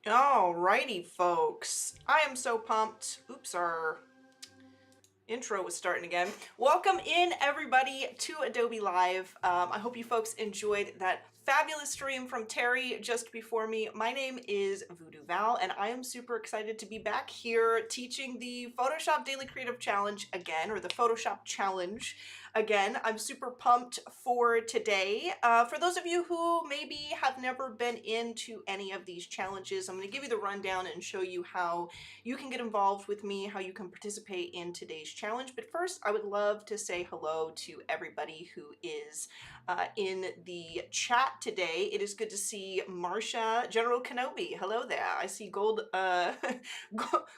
Alrighty, folks. I am so pumped. Oops, our intro was starting again. Welcome in, everybody, to Adobe Live. I hope you folks enjoyed that fabulous stream from Terry just before me. My name is VooDoo Val, and I am super excited to be back here teaching the Photoshop Daily Creative Challenge again, or the Photoshop Challenge again. I'm super pumped for today. For those of you who maybe have never been into any of these challenges, I'm going to give you the rundown and show you how you can get involved with me, how you can participate in today's challenge. But first, I would love to say hello to everybody who is in the chat today. It is good to see Marsha, General Kenobi. Hello there. I see Gold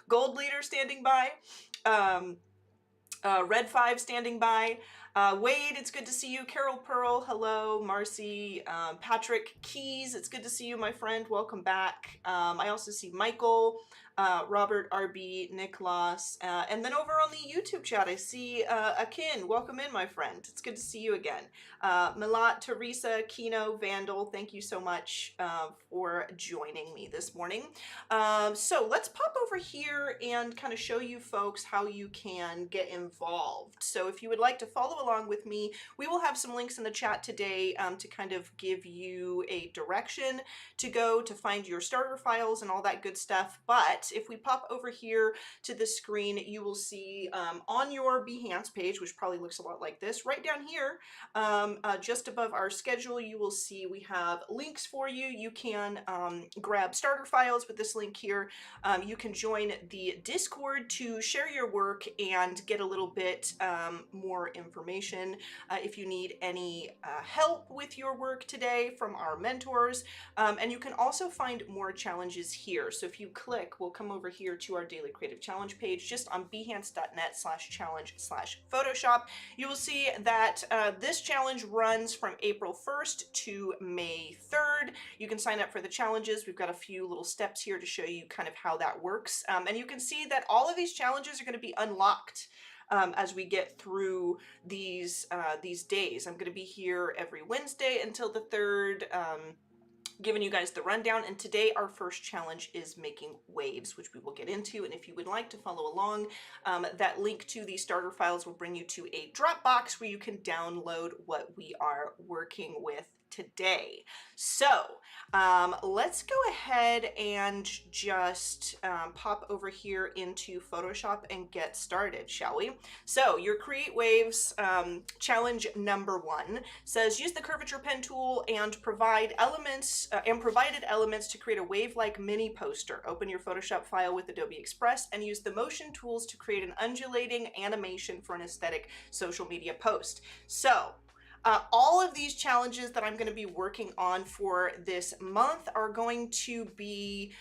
Gold Leader standing by. Red 5 standing by. Wade, it's good to see you. Carol Pearl, hello. Marcy, Patrick Keys, it's good to see you, my friend. Welcome back. I also see Michael, Robert RB, Nicholas, and then over on the YouTube chat, I see Akin. Welcome in, my friend. It's good to see you again. Milat, Teresa, Kino, Vandal, thank you so much for joining me this morning. So let's pop over here and kind of show you folks how you can get involved. So if you would like to follow along with me, we will have some links in the chat today to kind of give you a direction to go to find your starter files and all that good stuff. But if we pop over here to the screen, you will see on your Behance page, which probably looks a lot like this, right down here, just above our schedule, you will see we have links for you. You can grab starter files with this link here. You can join the Discord to share your work and get a little bit more information. If you need any help with your work today from our mentors, and you can also find more challenges here. So if you click, we'll come over here to our Daily Creative Challenge page, just on behance.net/challenge/Photoshop. You will see that this challenge runs from April 1st to May 3rd. You can sign up for the challenges. We've got a few little steps here to show you kind of how that works. And you can see that all of these challenges are going to be unlocked as we get through these days. I'm going to be here every Wednesday until the 3rd. Giving you guys the rundown, and today our first challenge is making waves, which we will get into. And if you would like to follow along, that link to the starter files will bring you to a Dropbox where you can download what we are working with today. So let's go ahead and just pop over here into Photoshop and get started, shall we? So your Create Waves challenge number 1 says use the Curvature Pen Tool and provided elements to create a wave-like mini poster. Open your Photoshop file with Adobe Express and use the motion tools to create an undulating animation for an aesthetic social media post. So all of these challenges that I'm going to be working on for this month are going to be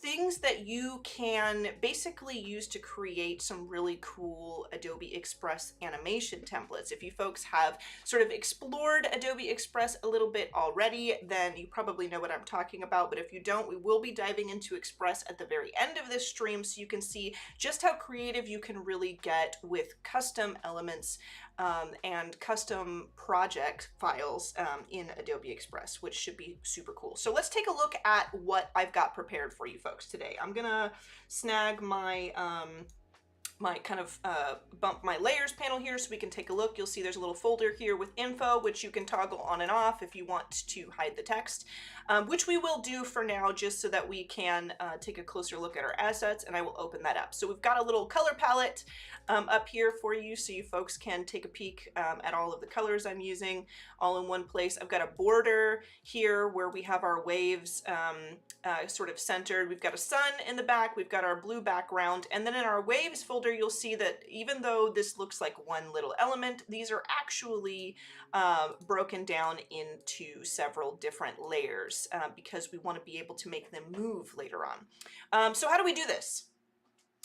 things that you can basically use to create some really cool Adobe Express animation templates. If you folks have sort of explored Adobe Express a little bit already, then you probably know what I'm talking about. But if you don't, we will be diving into Express at the very end of this stream so you can see just how creative you can really get with custom elements and custom project files in Adobe Express, which should be super cool. So let's take a look at what I've got prepared for you folks today. I'm gonna snag my bump my layers panel here so we can take a look. You'll see there's a little folder here with info, which you can toggle on and off if you want to hide the text, which we will do for now just so that we can take a closer look at our assets, and I will open that up. So we've got a little color palette up here for you so you folks can take a peek at all of the colors I'm using all in one place. I've got a border here where we have our waves sort of centered. We've got a sun in the back, we've got our blue background, and then in our waves folder you'll see that even though this looks like one little element, these are actually broken down into several different layers because we want to be able to make them move later on. So how do we do this?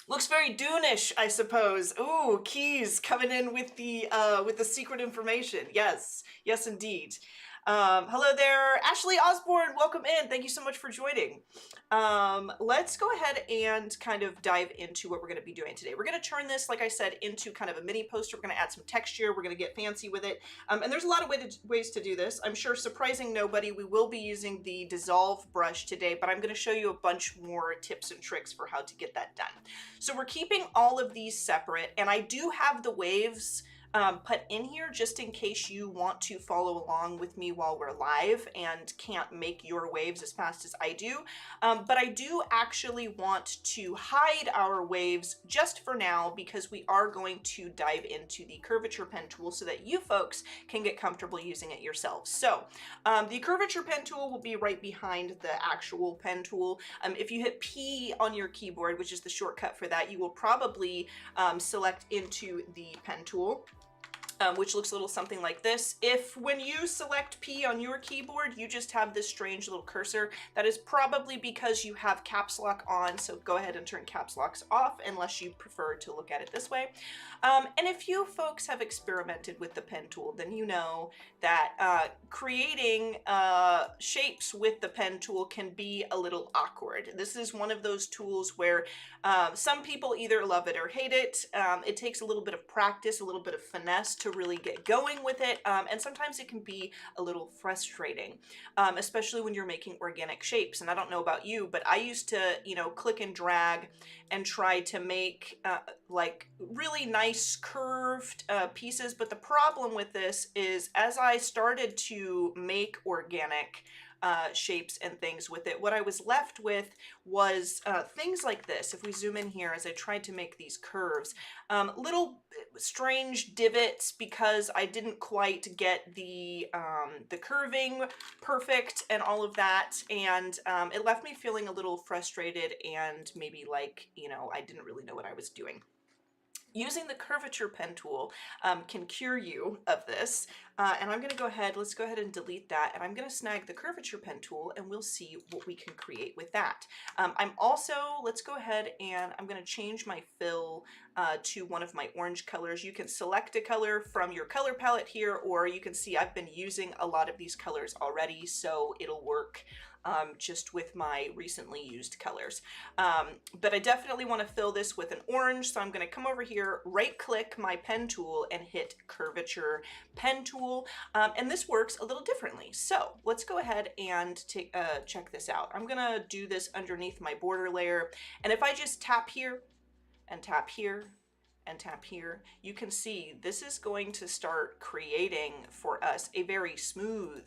Looks very Dune-ish, I suppose. Ooh, Keys coming in with the secret information. Yes, yes indeed. Hello there, Ashley Osborne. Welcome in. Thank you so much for joining. Let's go ahead and kind of dive into what we're going to be doing today. We're going to turn this, like I said, into kind of a mini poster. We're going to add some texture. We're going to get fancy with it. And there's a lot of ways to do this. I'm sure, surprising nobody, we will be using the dissolve brush today, but I'm going to show you a bunch more tips and tricks for how to get that done. So we're keeping all of these separate, and I do have the waves put in here just in case you want to follow along with me while we're live and can't make your waves as fast as I do. But I do actually want to hide our waves just for now because we are going to dive into the Curvature Pen Tool so that you folks can get comfortable using it yourselves. So the Curvature Pen Tool will be right behind the actual pen tool. If you hit P on your keyboard, which is the shortcut for that, you will probably select into the pen tool. Which looks a little something like this. If when you select P on your keyboard, you just have this strange little cursor, that is probably because you have caps lock on, so go ahead and turn caps locks off unless you prefer to look at it this way. And if you folks have experimented with the pen tool, then you know that creating shapes with the pen tool can be a little awkward. This is one of those tools where some people either love it or hate it. It takes a little bit of practice, a little bit of finesse to really get going with it, and sometimes it can be a little frustrating, especially when you're making organic shapes. And I don't know about you, but I used to, you know, click and drag and try to make like really nice curved pieces. But the problem with this is as I started to make organic shapes and things with it, what I was left with was things like this. If we zoom in here, as I tried to make these curves, little strange divots because I didn't quite get the curving perfect and all of that, and it left me feeling a little frustrated and maybe like, you know, I didn't really know what I was doing. Using the Curvature Pen Tool can cure you of this. And I'm going to go ahead, let's go ahead and delete that. And I'm going to snag the Curvature Pen Tool and we'll see what we can create with that. I'm also, let's go ahead and I'm going to change my fill to one of my orange colors. You can select a color from your color palette here, or you can see I've been using a lot of these colors already, so it'll work just with my recently used colors. But I definitely want to fill this with an orange, so I'm going to come over here, right click my pen tool and hit Curvature Pen Tool, and this works a little differently. So let's go ahead and check this out. I'm going to do this underneath my border layer, and if I just tap here and tap here and tap here, you can see this is going to start creating for us a very smooth,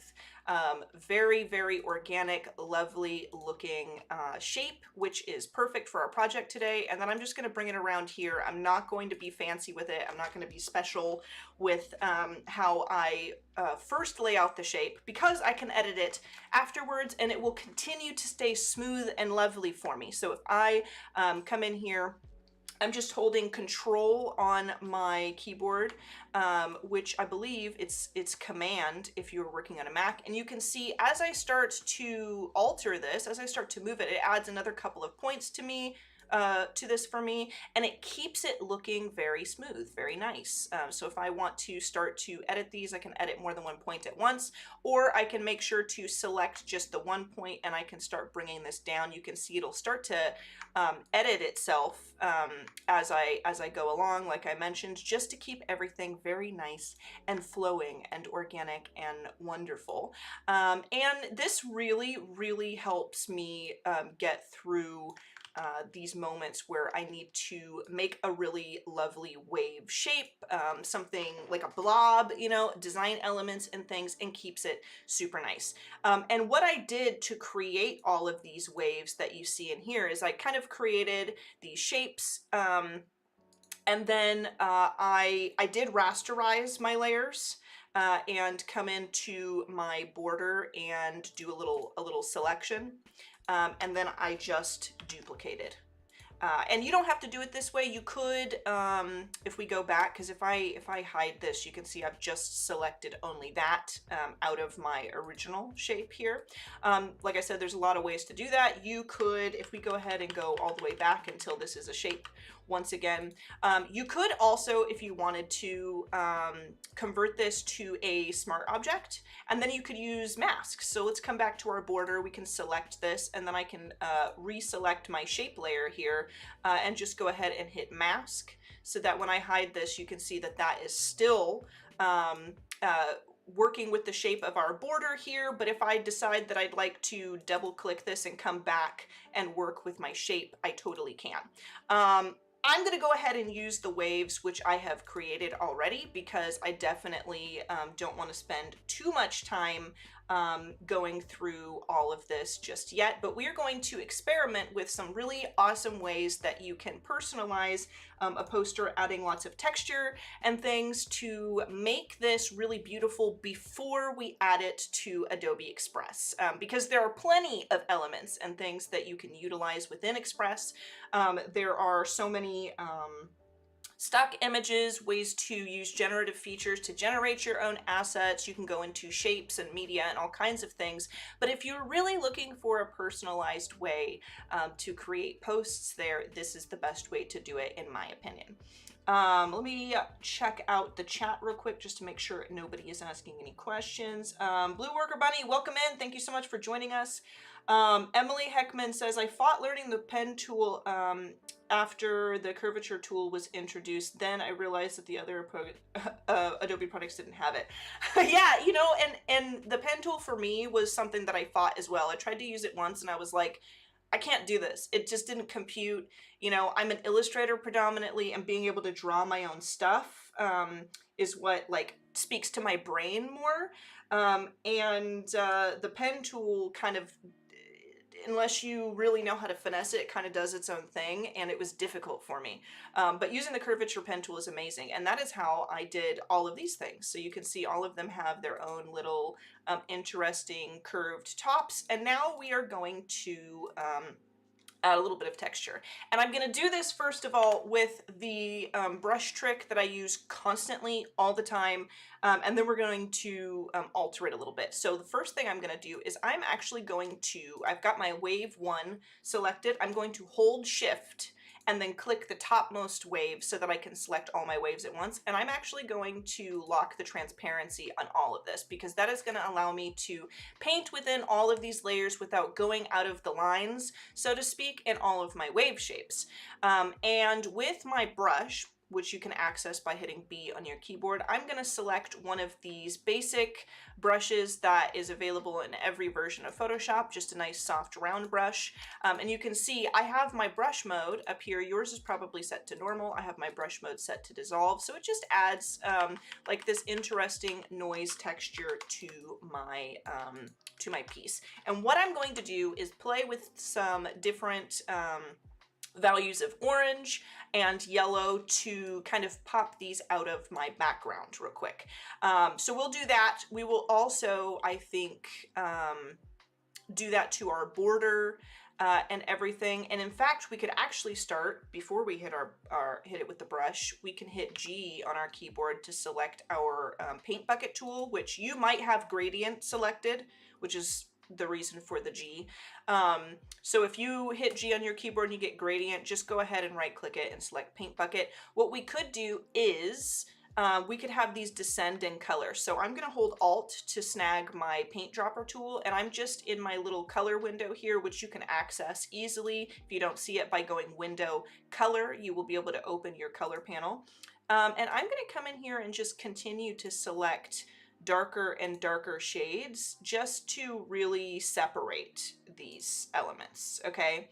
very, very organic, lovely looking shape, which is perfect for our project today. And then I'm just going to bring it around here. I'm not going to be fancy with it. I'm not going to be special with how I first lay out the shape, because I can edit it afterwards and it will continue to stay smooth and lovely for me. So if I come in here, I'm just holding Control on my keyboard, which I believe it's Command if you're working on a Mac. And you can see as I start to alter this, as I start to move it, it adds another couple of points to me, to this for me, and it keeps it looking very smooth, very nice. So if I want to start to edit these, I can edit more than one point at once, or I can make sure to select just the one point and I can start bringing this down. You can see it'll start to edit itself as I go along, like I mentioned, just to keep everything very nice and flowing and organic and wonderful. And this really, really helps me get through these moments where I need to make a really lovely wave shape, something like a blob, you know, design elements and things, and keeps it super nice. And what I did to create all of these waves that you see in here is I kind of created these shapes, and then I did rasterize my layers. And come into my border and do a little selection, and then I just duplicated. And you don't have to do it this way. You could, if we go back, because if I hide this, you can see I've just selected only that out of my original shape here. Like I said, there's a lot of ways to do that. You could, if we go ahead and go all the way back until this is a shape once again, you could also, if you wanted to, convert this to a smart object, and then you could use masks. So let's come back to our border. We can select this, and then I can reselect my shape layer here and just go ahead and hit mask, so that when I hide this, you can see that that is still working with the shape of our border here. But if I decide that I'd like to double click this and come back and work with my shape, I totally can. I'm going to go ahead and use the waves which I have created already, because I definitely don't want to spend too much time going through all of this just yet. But we are going to experiment with some really awesome ways that you can personalize a poster, adding lots of texture and things to make this really beautiful before we add it to Adobe Express, because there are plenty of elements and things that you can utilize within Express. There are so many stock images, ways to use generative features to generate your own assets. You can go into shapes and media and all kinds of things. But if you're really looking for a personalized way to create posts there, this is the best way to do it, in my opinion. Let me check out the chat real quick just to make sure nobody is asking any questions. Blue Worker Bunny, welcome in. Thank you so much for joining us. Emily Heckman says, I fought learning the pen tool after the curvature tool was introduced. Then I realized that the other Adobe products didn't have it. Yeah, you know, and the pen tool for me was something that I fought as well. I tried to use it once and I was like, I can't do this. It just didn't compute. You know, I'm an illustrator predominantly, and being able to draw my own stuff is what like speaks to my brain more. And the pen tool kind of, unless you really know how to finesse it, it kind of does its own thing, and it was difficult for me. But using the Curvature Pen Tool is amazing, and that is how I did all of these things. So you can see all of them have their own little interesting curved tops, and now we are going to add a little bit of texture. And I'm going to do this first of all with the brush trick that I use constantly all the time, and then we're going to alter it a little bit. So the first thing I'm going to do is I'm actually going to, I've got my wave 1 selected, I'm going to hold shift and then click the topmost wave so that I can select all my waves at once. And I'm actually going to lock the transparency on all of this, because that is going to allow me to paint within all of these layers without going out of the lines, so to speak, in all of my wave shapes. And with my brush, which you can access by hitting B on your keyboard, I'm going to select one of these basic brushes that is available in every version of Photoshop, just a nice soft round brush. And you can see I have my brush mode up here. Yours is probably set to normal. I have my brush mode set to dissolve. So it just adds like this interesting noise texture to my piece. And what I'm going to do is play with some different values of orange and yellow to kind of pop these out of my background real quick. So we'll do that. We will also, I think, do that to our border and everything. And in fact, we could actually start, before we hit hit it with the brush, we can hit G on our keyboard to select our paint bucket tool, which you might have gradient selected, which is the reason for the G. So if you hit G on your keyboard and you get gradient, just go ahead and right click it and select paint bucket. What we could do is we could have these descend in color. So I'm going to hold Alt to snag my paint dropper tool, and I'm just in my little color window here, which you can access easily. If you don't see it by going Window, Color, you will be able to open your color panel. And I'm going to come in here and just continue to select darker and darker shades just to really separate these elements, okay?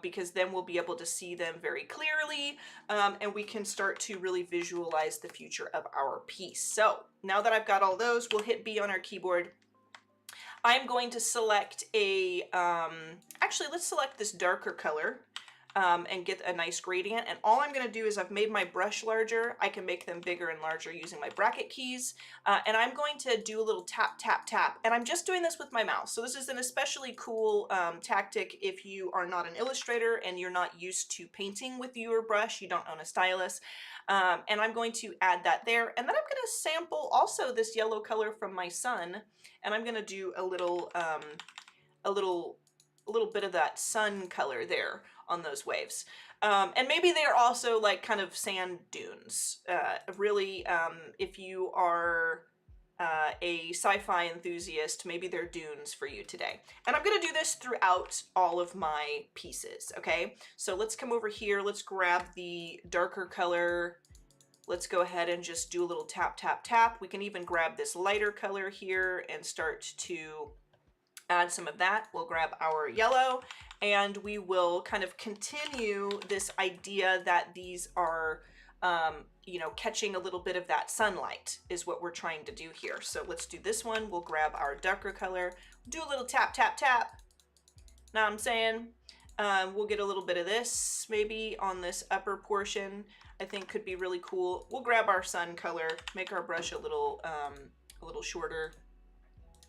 Because then we'll be able to see them very clearly, and we can start to really visualize the future of our piece. So now that I've got all those, we'll hit B on our keyboard. I'm going to select a, actually let's select this darker color. and get a nice gradient. And all I'm going to do is I've made my brush larger. I can make them bigger and larger using my bracket keys. And I'm going to do a little tap, tap, tap. And I'm just doing this with my mouse. So this is an especially cool tactic if you are not an illustrator and you're not used to painting with your brush, you don't own a stylus. And I'm going to add that there. And then I'm going to sample also this yellow color from my sun. And I'm going to do a little bit of that sun color there on those waves. And maybe they're also like kind of sand dunes. Really, if you are a sci-fi enthusiast, maybe they're dunes for you today. And I'm gonna do this throughout all of my pieces, okay? So let's come over here, let's grab the darker color. Let's go ahead and just do a little tap, tap, tap. We can even grab this lighter color here and start to add some of that. We'll grab our yellow and we will kind of continue this idea that these are, you know, catching a little bit of that sunlight is what we're trying to do here. So let's do this one. We'll grab our darker color, do a little tap, tap, tap. Know what I'm saying? We'll get a little bit of this maybe on this upper portion. I think could be really cool. We'll grab our sun color, make our brush a little shorter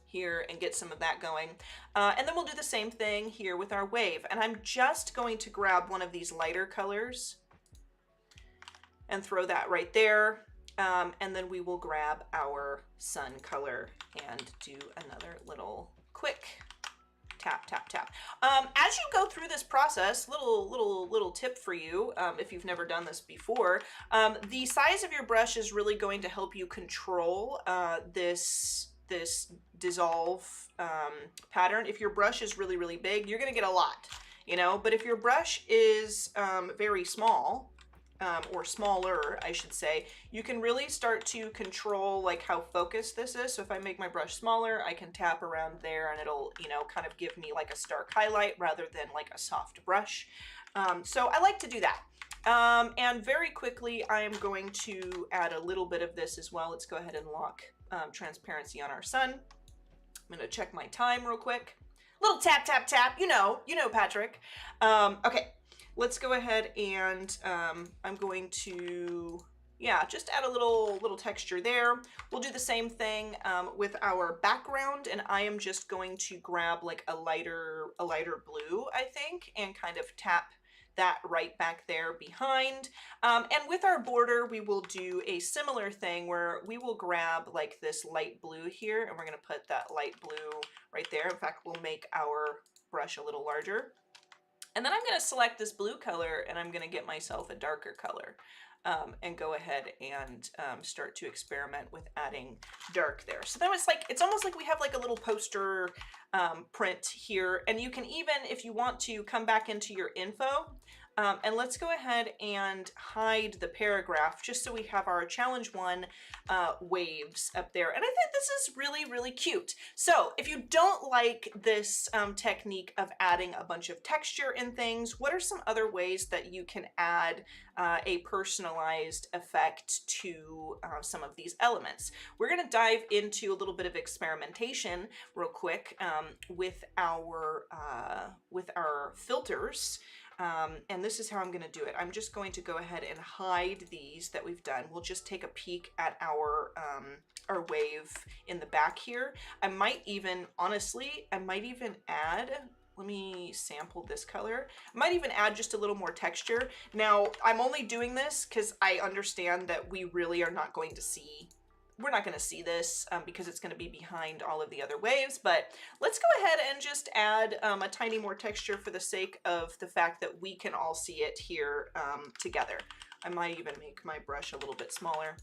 here and get some of that going. And then we'll do the same thing here with our wave. And I'm just going to grab one of these lighter colors and throw that right there. And then we will grab our sun color and do another little quick tap, tap, tap. As you go through this process, little tip for you, if you've never done this before, the size of your brush is really going to help you control this dissolve pattern. If your brush is really, really big, you're gonna get a lot, you know, but if your brush is very small, or smaller, I should say, you can really start to control like how focused this is. So if I make my brush smaller, I can tap around there and it'll, you know, kind of give me like a stark highlight rather than like a soft brush. So I like to do that. And very quickly, I am going to add a little bit of this as well. Let's go ahead and lock transparency on our sun. I'm gonna check my time real quick. Little tap, tap, tap, you know, Patrick. Okay. Let's go ahead and I'm going to, yeah, just add a little texture there. We'll do the same thing with our background, and I am just going to grab like a lighter blue, I think, and kind of tap that right back there behind. And with our border, we will do a similar thing where we will grab like this light blue here, and we're gonna put that light blue right there. In fact, we'll make our brush a little larger. And then I'm going to select this blue color and I'm going to get myself a darker color and go ahead and start to experiment with adding dark there. So then it's almost like we have like a little poster print here. And you can even, if you want to, come back into your info and let's go ahead and hide the paragraph just so we have our challenge 1 waves up there. And I think this is really, really cute. So if you don't like this technique of adding a bunch of texture in things, what are some other ways that you can add a personalized effect to some of these elements? We're going to dive into a little bit of experimentation real quick with our filters. And this is how I'm going to do it. I'm just going to go ahead and hide these that we've done. We'll just take a peek at our wave in the back here. I might even, honestly, add, let me sample this color. I might even add just a little more texture. Now, I'm only doing this because I understand that we really are not going to see we're not going to see this because it's going to be behind all of the other waves, but let's go ahead and just add a tiny more texture for the sake of the fact that we can all see it here together. I might even make my brush a little bit smaller.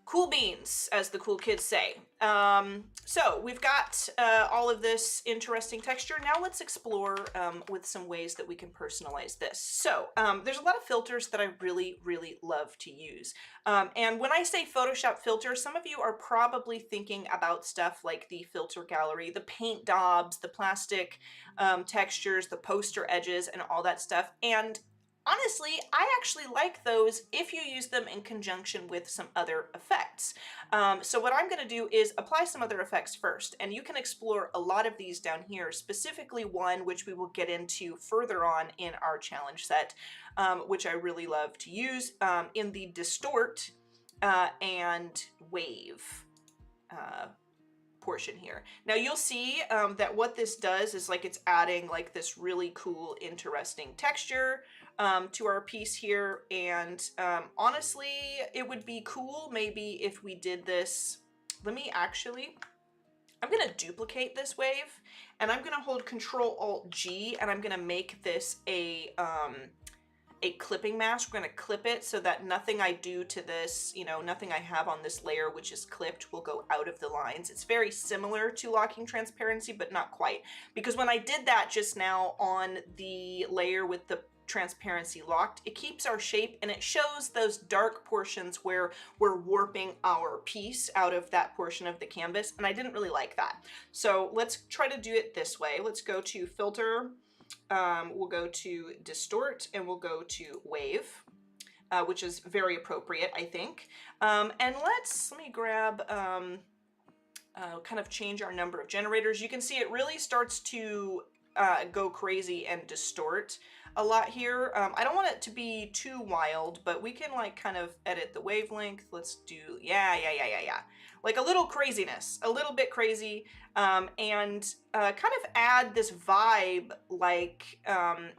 Cool beans, as the cool kids say. So we've got all of this interesting texture. Now let's explore with some ways that we can personalize this. So there's a lot of filters that I really, really love to use. And when I say Photoshop filter, some of you are probably thinking about stuff like the filter gallery, the paint daubs, the plastic textures, the poster edges, and all that stuff. And Honestly, I actually like those if you use them in conjunction with some other effects. So what I'm going to do is apply some other effects first, and you can explore a lot of these down here, specifically one which we will get into further on in our challenge set, which I really love to use in the Distort and Wave portion here. Now you'll see that what this does is like it's adding like this really cool, interesting texture to our piece here. And honestly, it would be cool maybe if we did this. I'm gonna duplicate this wave and I'm gonna hold Control-Alt-G and I'm gonna make this a clipping mask. We're going to clip it so that nothing I do to this, you know, nothing I have on this layer which is clipped will go out of the lines. It's very similar to locking transparency, but not quite. Because when I did that just now on the layer with the transparency locked, it keeps our shape and it shows those dark portions where we're warping our piece out of that portion of the canvas, and I didn't really like that. So let's try to do it this way. Let's go to Filter, we'll go to Distort, and we'll go to Wave, which is very appropriate, I think. And let me grab, kind of change our number of generators. You can see it really starts to go crazy and distort a lot here. I don't want it to be too wild, but we can like kind of edit the wavelength. Let's do, yeah. Like a little craziness, a little bit crazy, and kind of add this vibe like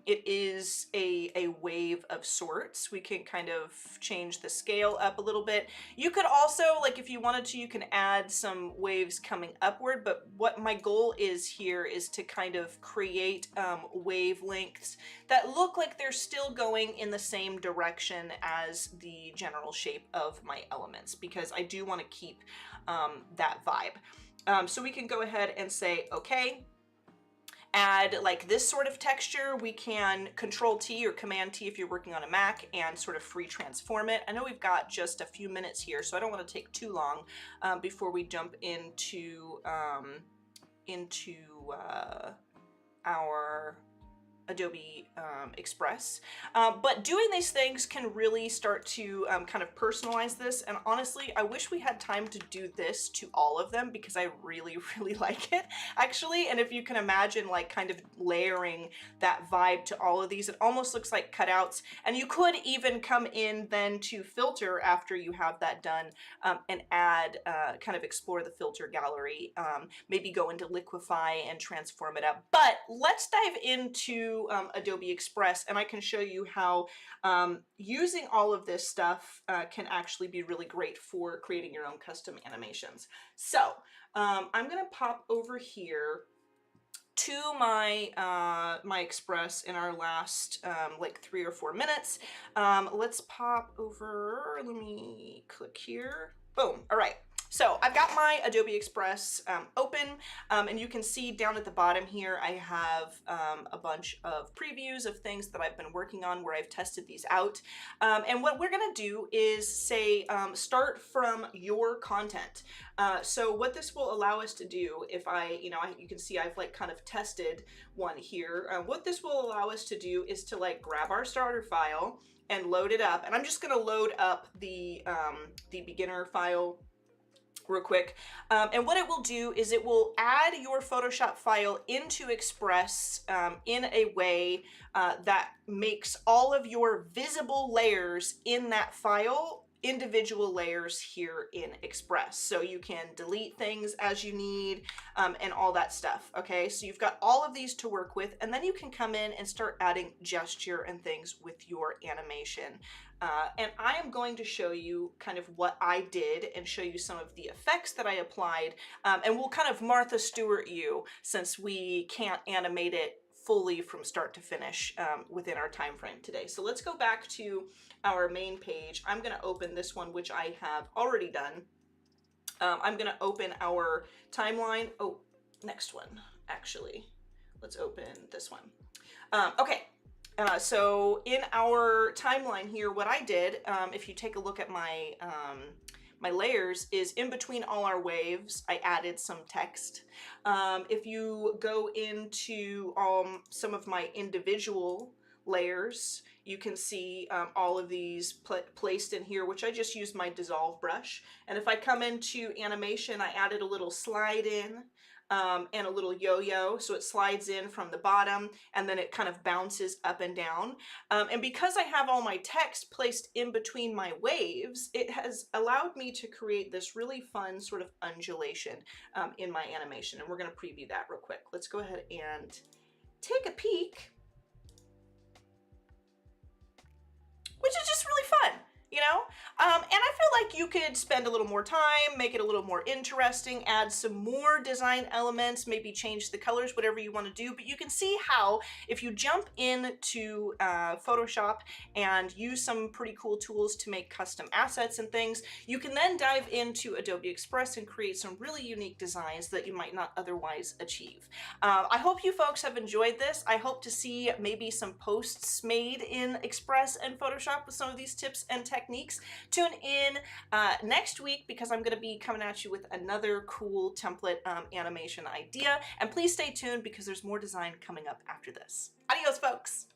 it is a wave of sorts. We can kind of change the scale up a little bit. You could also, like if you wanted to, you can add some waves coming upward, but what my goal is here is to kind of create wavelengths that look like they're still going in the same direction as the general shape of my elements, because I do want to keep that vibe. So we can go ahead and say, okay, add like this sort of texture. We can Control-T or Command-T if you're working on a Mac and sort of free transform it. I know we've got just a few minutes here, so I don't want to take too long before we jump into our Adobe Express. But doing these things can really start to kind of personalize this. And honestly, I wish we had time to do this to all of them because I really, really like it actually. And if you can imagine like kind of layering that vibe to all of these, it almost looks like cutouts. And you could even come in then to filter after you have that done and add, kind of explore the filter gallery, maybe go into liquify and transform it up. But let's dive into Adobe Express, and I can show you how using all of this stuff can actually be really great for creating your own custom animations. So I'm gonna pop over here to my my Express in our last like 3 or 4 minutes. Let's pop over, let me click here, boom. All right, so I've got my Adobe Express open, and you can see down at the bottom here I have a bunch of previews of things that I've been working on where I've tested these out. And what we're gonna do is say start from your content. So what this will allow us to do, if you can see I've like kind of tested one here. What this will allow us to do is to like grab our starter file and load it up. And I'm just gonna load up the beginner file real quick. And what it will do is it will add your Photoshop file into Express in a way that makes all of your visible layers in that file individual layers here in Express. So you can delete things as you need and all that stuff. Okay, so you've got all of these to work with, and then you can come in and start adding gesture and things with your animation. And I am going to show you kind of what I did and show you some of the effects that I applied, and we'll kind of Martha Stewart you since we can't animate it fully from start to finish within our time frame today. So let's go back to our main page. I'm going to open this one, which I have already done. I'm going to open our timeline. Oh, next one, actually. Let's open this one. Okay. So in our timeline here, what I did, if you take a look at my my layers, is in between all our waves, I added some text. If you go into some of my individual layers, You can see all of these placed in here, which I just used my dissolve brush. And if I come into animation, I added a little slide in and a little yo-yo, so it slides in from the bottom and then it kind of bounces up and down. And because I have all my text placed in between my waves, it has allowed me to create this really fun sort of undulation in my animation. And we're going to preview that real quick. Let's go ahead and take a peek, which is just really fun, you know? And I feel like you could spend a little more time, make it a little more interesting, add some more design elements, maybe change the colors, whatever you want to do. But you can see how if you jump into Photoshop and use some pretty cool tools to make custom assets and things, you can then dive into Adobe Express and create some really unique designs that you might not otherwise achieve. I hope you folks have enjoyed this. I hope to see maybe some posts made in Express and Photoshop with some of these tips and techniques. Tune in next week because I'm going to be coming at you with another cool template animation idea. And please stay tuned because there's more design coming up after this. Adios, folks!